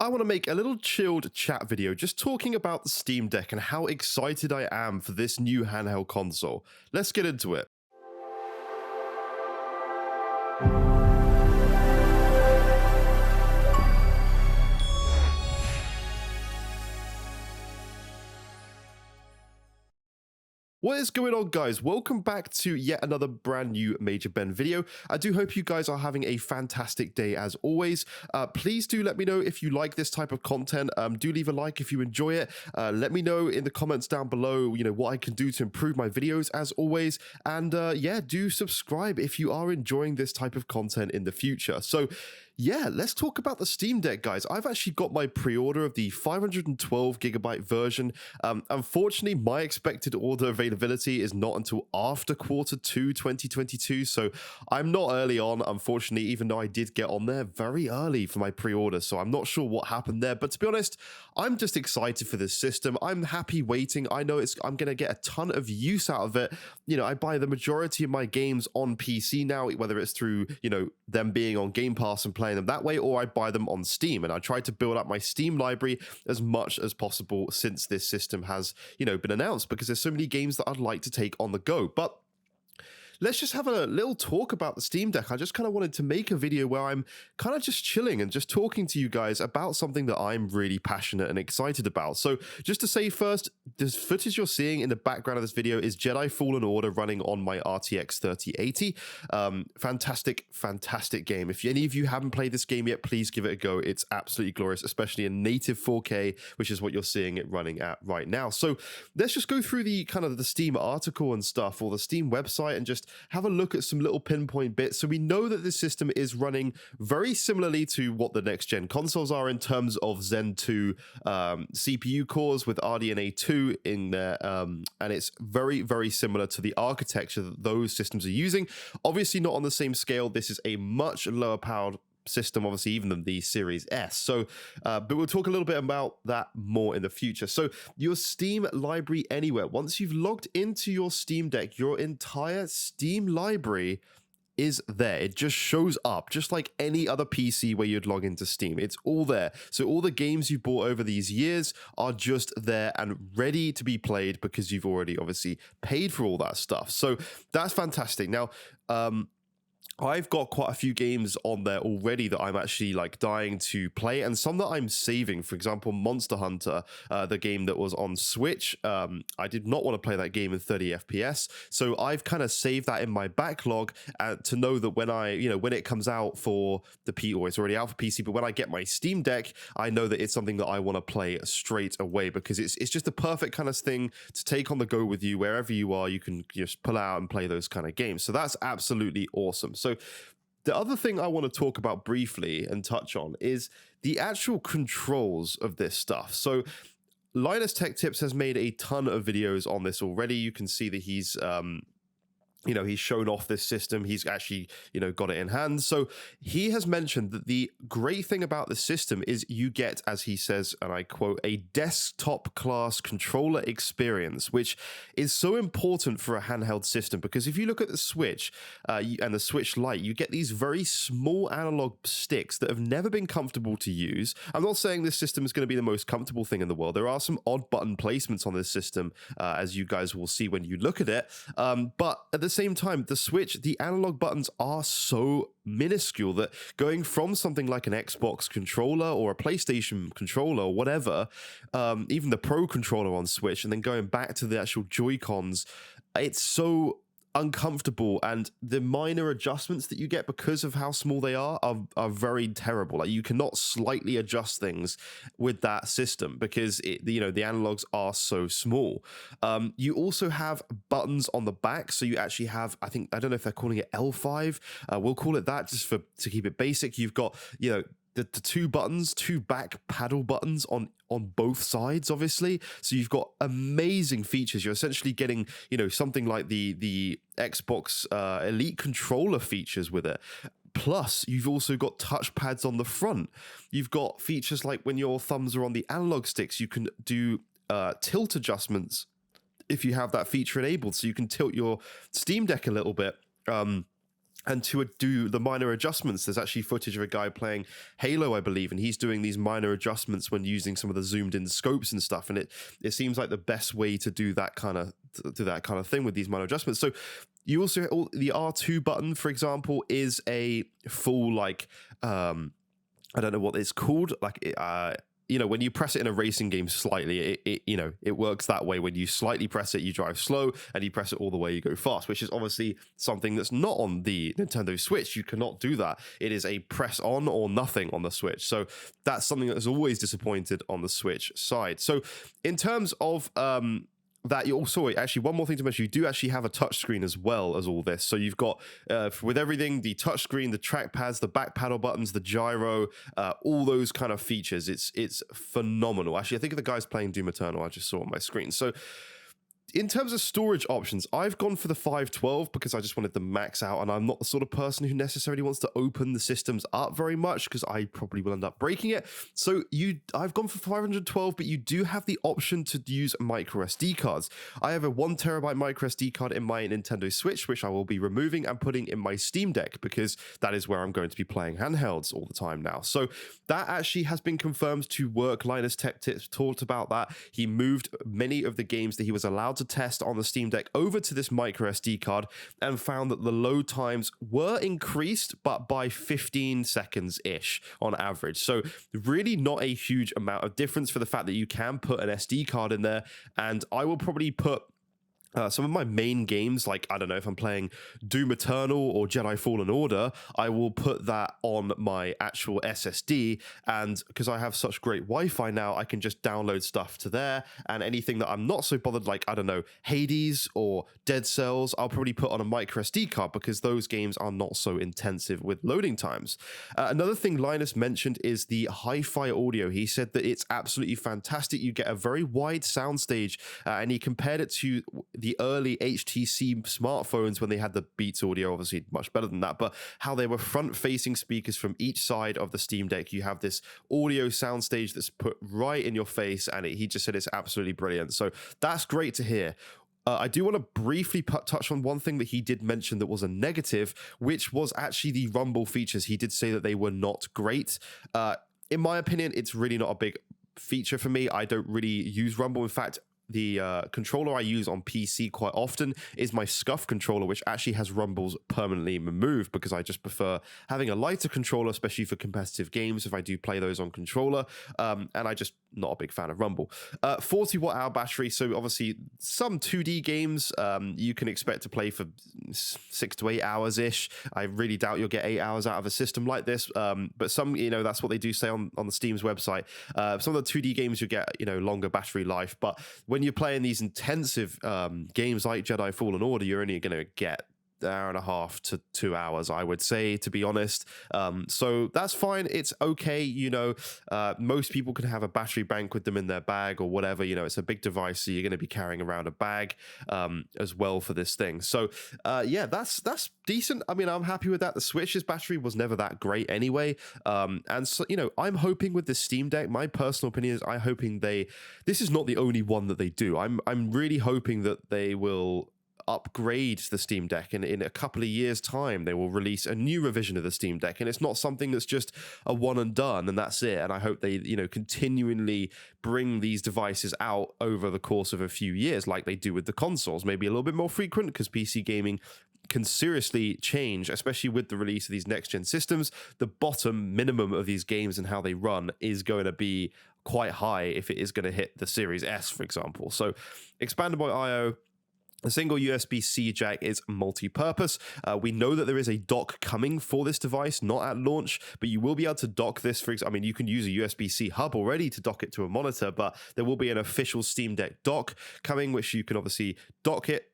I want to make a little chilled chat video just talking about the Steam Deck and how excited I am for this new handheld console. Let's get into it. What is going on, guys? Welcome back to yet another brand new Major Ben video. I do hope you guys are having a fantastic day as always. Please do let me know if you like this type of content. Do leave a like if you enjoy it. Let me know in the comments down below, what I can do to improve my videos as always. And yeah, do subscribe if you are enjoying this type of content in the future. So yeah, let's talk about the Steam Deck, guys. I've actually got my pre-order of the 512GB version. Unfortunately, my expected order availability is not until after Q2 2022, so I'm not early on, unfortunately, even though I did get on there very early for my pre-order, so I'm not sure what happened there. But to be honest, I'm just excited for this system. I'm happy waiting. I know I'm going to get a ton of use out of it. I buy the majority of my games on PC now, whether it's through, them being on Game Pass and playing them that way, or I buy them on Steam. And I try to build up my Steam library as much as possible since this system has, been announced, because there's so many games that I'd like to take on the go. But let's just have a little talk about the Steam Deck. I just kind of wanted to make a video where I'm kind of just chilling and just talking to you guys about something that I'm really passionate and excited about. So just to say first, this footage you're seeing in the background of this video is Jedi Fallen Order running on my RTX 3080. Fantastic game. If any of you haven't played this game yet, please give it a go. It's absolutely glorious, especially in native 4K, which is what you're seeing it running at right now. So let's just go through the kind of the Steam article and stuff, or the Steam website, and just have a look at some little pinpoint bits. So we know that this system is running very similarly to what the next gen consoles are in terms of Zen 2 CPU cores with RDNA 2 in there, and it's very similar to the architecture that those systems are using. Obviously not on the same scale. This is a much lower powered system, obviously, even than the Series S. So but we'll talk a little bit about that more in the future. So your Steam library anywhere, once you've logged into your Steam Deck, your entire Steam library is there. It just shows up just like any other PC where you'd log into Steam. It's all there. So all the games you bought over these years are just there and ready to be played, because you've already obviously paid for all that stuff. So that's fantastic. Now I've got quite a few games on there already that I'm actually like dying to play, and some that I'm saving. For example, Monster Hunter, the game that was on Switch. I did not want to play that game in 30 FPS, so I've kind of saved that in my backlog to know that when when it comes out for the PC, or it's already out for PC, but when I get my Steam Deck, I know that it's something that I want to play straight away, because it's just the perfect kind of thing to take on the go with you wherever you are. You can just pull out and play those kind of games. So that's absolutely awesome. So the other thing I want to talk about briefly and touch on is the actual controls of this stuff. So Linus Tech Tips has made a ton of videos on this already. You can see that he's he's shown off this system. He's actually, got it in hand. So he has mentioned that the great thing about the system is you get, as he says, and I quote, a desktop class controller experience, which is so important for a handheld system, because if you look at the Switch and the Switch Lite, you get these very small analog sticks that have never been comfortable to use. I'm not saying this system is going to be the most comfortable thing in the world. There are some odd button placements on this system, as you guys will see when you look at it. But at the same time, the Switch, the analog buttons are so minuscule that going from something like an Xbox controller or a PlayStation controller or whatever, even the Pro controller on Switch, and then going back to the actual Joy-Cons, it's so uncomfortable, and the minor adjustments that you get because of how small they are very terrible. Like, you cannot slightly adjust things with that system because the analogs are so small. You also have buttons on the back, so you actually have, I don't know if they're calling it L5, we'll call it that just to keep it basic. You've got the two back paddle buttons on both sides, obviously. So you've got amazing features. You're essentially getting, something like the Xbox Elite controller features with it. Plus, you've also got touch pads on the front. You've got features like when your thumbs are on the analog sticks, you can do tilt adjustments if you have that feature enabled. So you can tilt your Steam Deck a little bit. and to do the minor adjustments. There's actually footage of a guy playing Halo, I believe, and he's doing these minor adjustments when using some of the zoomed in scopes and stuff. And it seems like the best way to do that kind of thing with these minor adjustments. So you also, the R2 button, for example, is a full, like, I don't know what it's called, like, when you press it in a racing game slightly, it works that way. When you slightly press it, you drive slow, and you press it all the way, you go fast, which is obviously something that's not on the Nintendo Switch. You cannot do that. It is a press on or nothing on the Switch. So that's something that has always disappointed on the Switch side. So in terms of that, you also, actually, one more thing to mention, you do actually have a touchscreen as well as all this. So you've got, with everything, the touchscreen, the trackpads, the back paddle buttons, the gyro, all those kind of features. It's phenomenal. Actually, I think of the guys playing Doom Eternal, I just saw on my screen. So in terms of storage options, I've gone for the 512 because I just wanted to max out, and I'm not the sort of person who necessarily wants to open the systems up very much because I probably will end up breaking it. So I've gone for 512, but you do have the option to use micro SD cards. I have a 1 terabyte micro SD card in my Nintendo Switch, which I will be removing and putting in my Steam Deck because that is where I'm going to be playing handhelds all the time now. So that actually has been confirmed to work. Linus Tech Tips talked about that. He moved many of the games that he was allowed to test on the Steam Deck over to this micro SD card and found that the load times were increased, but by 15 seconds ish on average. So really not a huge amount of difference for the fact that you can put an SD card in there. And I will probably put some of my main games, like, I don't know, if I'm playing Doom Eternal or Jedi Fallen Order, I will put that on my actual SSD, and because I have such great Wi-Fi now, I can just download stuff to there, and anything that I'm not so bothered, like, I don't know, Hades or Dead Cells, I'll probably put on a micro SD card because those games are not so intensive with loading times. Another thing Linus mentioned is the hi-fi audio. He said that it's absolutely fantastic. You get a very wide soundstage, and he compared it to the early HTC smartphones when they had the Beats audio, obviously much better than that, but how they were front-facing speakers from each side of the Steam Deck. You have this audio soundstage that's put right in your face, and he just said it's absolutely brilliant. So that's great to hear. I do want to briefly touch on one thing that he did mention that was a negative, which was actually the rumble features. He did say that they were not great. In my opinion, it's really not a big feature for me. I don't really use rumble. In fact, the controller I use on PC quite often is my Scuff controller, which actually has rumbles permanently removed because I just prefer having a lighter controller, especially for competitive games if I do play those on controller, and I just not a big fan of rumble. 40 watt hour battery, so obviously some 2D games you can expect to play for 6 to 8 hours ish. I really doubt you'll get 8 hours out of a system like this, but some, that's what they do say on the Steam's website. Some of the 2D games you get longer battery life, but when you're playing these intensive games like Jedi Fallen Order, you're only going to get an hour and a half to 2 hours, I would say, to be honest. So that's fine. It's okay. Most people can have a battery bank with them in their bag or whatever. It's a big device, so you're going to be carrying around a bag as well for this thing. So that's decent. I mean, I'm happy with that. The Switch's battery was never that great anyway. And so, I'm hoping with the Steam Deck, my personal opinion is I'm hoping this is not the only one that they do. I'm really hoping that they will upgrade the Steam Deck, and in a couple of years' time they will release a new revision of the Steam Deck, and it's not something that's just a one and done and that's it. And I hope they continually bring these devices out over the course of a few years like they do with the consoles, maybe a little bit more frequent, because PC gaming can seriously change, especially with the release of these next-gen systems. The bottom minimum of these games and how they run is going to be quite high if it is going to hit the Series S, for example. So expandable I/O, a single USB-C jack is multi-purpose. We know that there is a dock coming for this device, not at launch, but you will be able to dock this. You can use a USB-C hub already to dock it to a monitor, but there will be an official Steam Deck dock coming, which you can obviously dock it,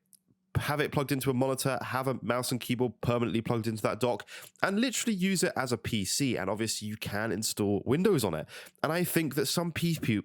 have it plugged into a monitor, have a mouse and keyboard permanently plugged into that dock, and literally use it as a PC. And obviously you can install Windows on it. And I think that some people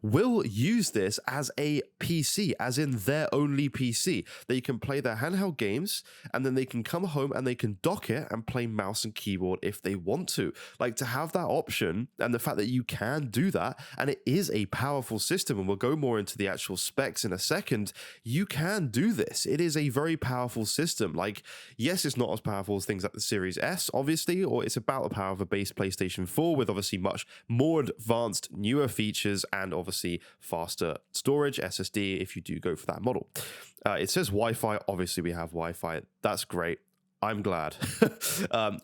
will use this as a PC, as in their only PC. They can play their handheld games, and then they can come home and they can dock it and play mouse and keyboard if they want to. Like, to have that option, and the fact that you can do that, and it is a powerful system, and we'll go more into the actual specs specs in a second, you can do this. It is a very powerful system. Like, yes, it's not as powerful as things like the Series S, obviously, or it's about the power of a base PlayStation 4 with obviously much more advanced, newer features and obviously faster storage, SSD, if you do go for that model. It says Wi-Fi. Obviously, we have Wi-Fi. That's great. I'm glad.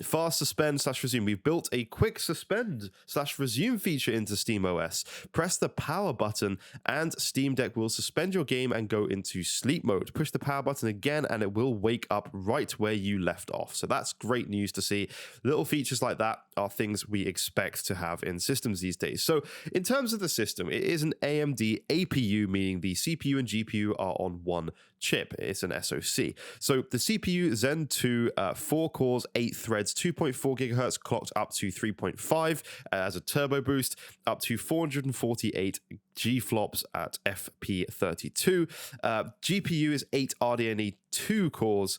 Fast suspend / resume. We've built a quick suspend / resume feature into SteamOS. Press the power button and Steam Deck will suspend your game and go into sleep mode. Push the power button again and it will wake up right where you left off. So that's great news to see. Little features like that are things we expect to have in systems these days. So in terms of the system, it is an AMD APU, meaning the CPU and GPU are on one chip. It's an SoC. So the CPU Zen 2, 4 cores, 8 threads, 2.4 gigahertz, clocked up to 3.5 as a turbo boost, up to 448 G-flops at FP32. GPU is 8 RDNA 2 cores.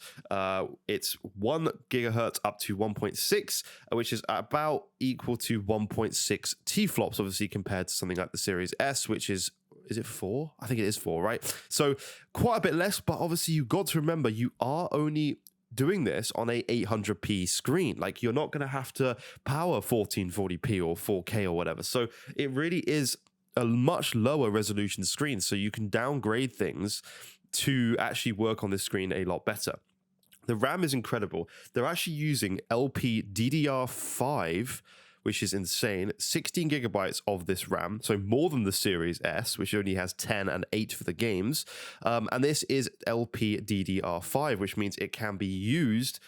It's 1 gigahertz up to 1.6, which is about equal to 1.6 T-flops, obviously compared to something like the Series S, which is it 4? I think it is 4, right? So quite a bit less, but obviously you got to remember you are only doing this on a 800p screen. Like, you're not going to have to power 1440p or 4K or whatever. So it really is a much lower resolution screen. So you can downgrade things to actually work on this screen a lot better. The RAM is incredible. They're actually using LPDDR5, which is insane. 16 gigabytes of this RAM, so more than the Series S, which only has 10 and 8 for the games. And this is LPDDR5, which means it can be used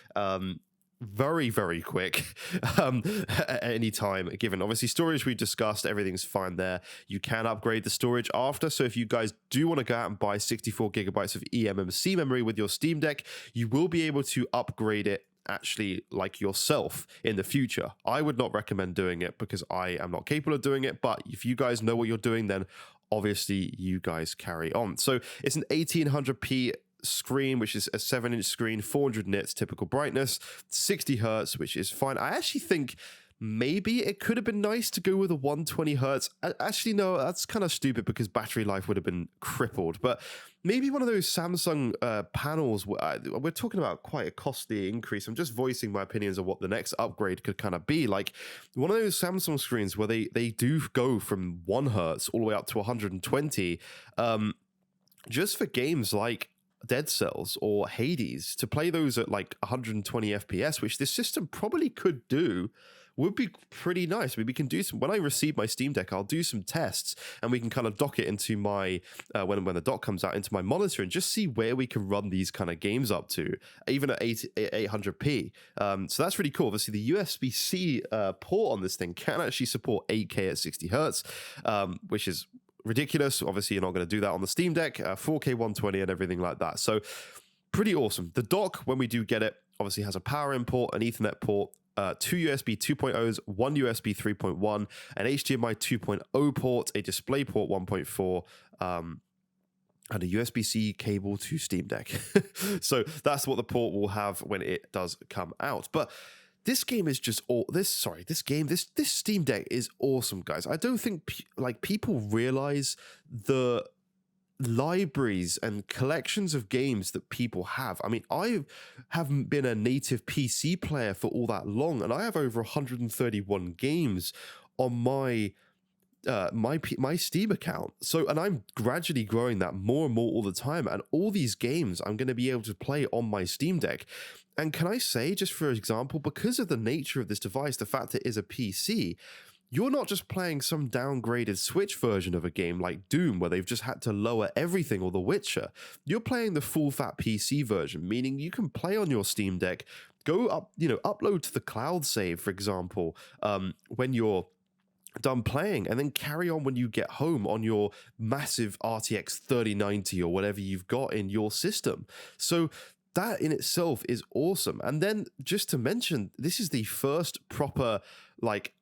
very, very quick at any time given. Obviously, storage we discussed, everything's fine there. You can upgrade the storage after, so if you guys do want to go out and buy 64 gigabytes of eMMC memory with your Steam Deck, you will be able to upgrade it actually like yourself in the future. I would not recommend doing it because I am not capable of doing it, but if you guys know what you're doing, then obviously you guys carry on. So it's an 1800p screen, which is a 7-inch screen, 400 nits typical brightness, 60 hertz, which is fine. I actually think maybe it could have been nice to go with a 120 hertz. Actually, no, that's kind of stupid because battery life would have been crippled. But maybe one of those Samsung panels, we're talking about quite a costly increase. I'm just voicing my opinions on what the next upgrade could kind of be. Like one of those Samsung screens where they do go from 1 hertz all the way up to 120, just for games like Dead Cells or Hades, to play those at like 120 FPS, which this system probably could do, would be pretty nice. Maybe we can do some, when I receive my Steam Deck, I'll do some tests and we can kind of dock it into my, when the dock comes out, into my monitor and just see where we can run these kind of games up to, even at 800p. So that's really cool. Obviously the USB-C port on this thing can actually support 8K at 60 hertz, which is ridiculous. Obviously you're not going to do that on the Steam Deck, 4K 120 and everything like that. So pretty awesome. The dock, when we do get it, obviously has a power import, an Ethernet port, 2 USB 2.0s, 1 USB 3.1, an HDMI 2.0 port, a DisplayPort 1.4, and a USB-C cable to Steam Deck. So that's what the port will have when it does come out. But this game is just this Steam Deck is awesome, guys. I don't think people realize the libraries and collections of games that people have. I mean, I haven't been a native PC player for all that long, and I have over 131 games on my my Steam account. So, and I'm gradually growing that more and more all the time, and all these games I'm going to be able to play on my Steam Deck. And can I say, just for example, because of the nature of this device, the fact that it is a PC, you're not just playing some downgraded Switch version of a game like Doom, where they've just had to lower everything, or The Witcher. You're playing the full fat PC version, meaning you can play on your Steam Deck, go up, upload to the cloud save, for example, when you're done playing, and then carry on when you get home on your massive RTX 3090 or whatever you've got in your system. So that in itself is awesome. And then just to mention, this is the first proper,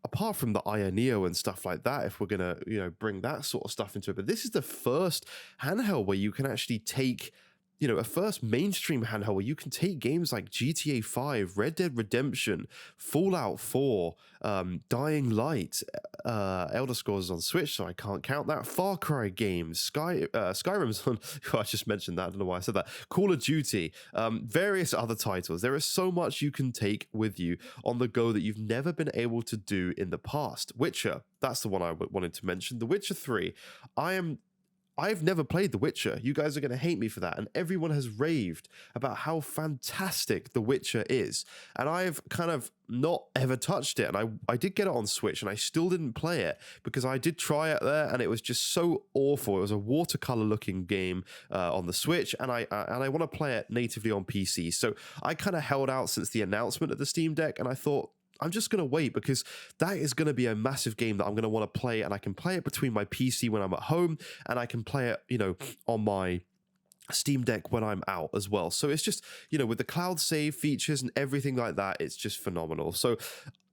apart from the Aya Neo and stuff like that, if we're gonna bring that sort of stuff into it, but this is the first handheld where you can actually take a first mainstream handheld where you can take games like GTA 5, Red Dead Redemption, Fallout 4, Dying Light, Elder Scrolls on Switch, so I can't count that. Far Cry games, Skyrim's on. I just mentioned that. I don't know why I said that. Call of Duty, various other titles. There is so much you can take with you on the go that you've never been able to do in the past. Witcher, that's the one I wanted to mention. The Witcher 3. I've never played The Witcher. You guys are going to hate me for that. And everyone has raved about how fantastic The Witcher is. And I've kind of not ever touched it. And I did get it on Switch and I still didn't play it because I did try it there and it was just so awful. It was a watercolor looking game on the Switch, and I want to play it natively on PC. So I kind of held out since the announcement of the Steam Deck, and I thought, I'm just going to wait because that is going to be a massive game that I'm going to want to play, and I can play it between my PC when I'm at home, and I can play it, on my Steam Deck when I'm out as well. So it's just, with the cloud save features and everything like that, it's just phenomenal. So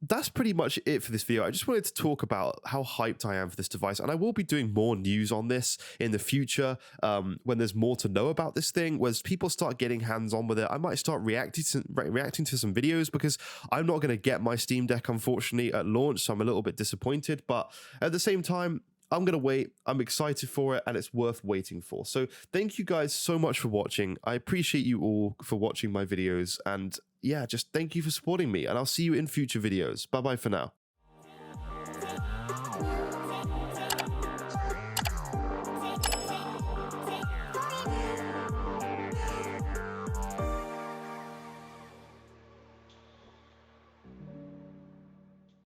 that's pretty much it for this video. I just wanted to talk about how hyped I am for this device, and I will be doing more news on this in the future when there's more to know about this thing. As people start getting hands-on with it, I might start reacting to some videos because I'm not going to get my Steam Deck, unfortunately, at launch, so I'm a little bit disappointed. But at the same time, I'm going to wait. I'm excited for it, and it's worth waiting for. So thank you guys so much for watching. I appreciate you all for watching my videos, and yeah, just thank you for supporting me, and I'll see you in future videos. Bye-bye for now.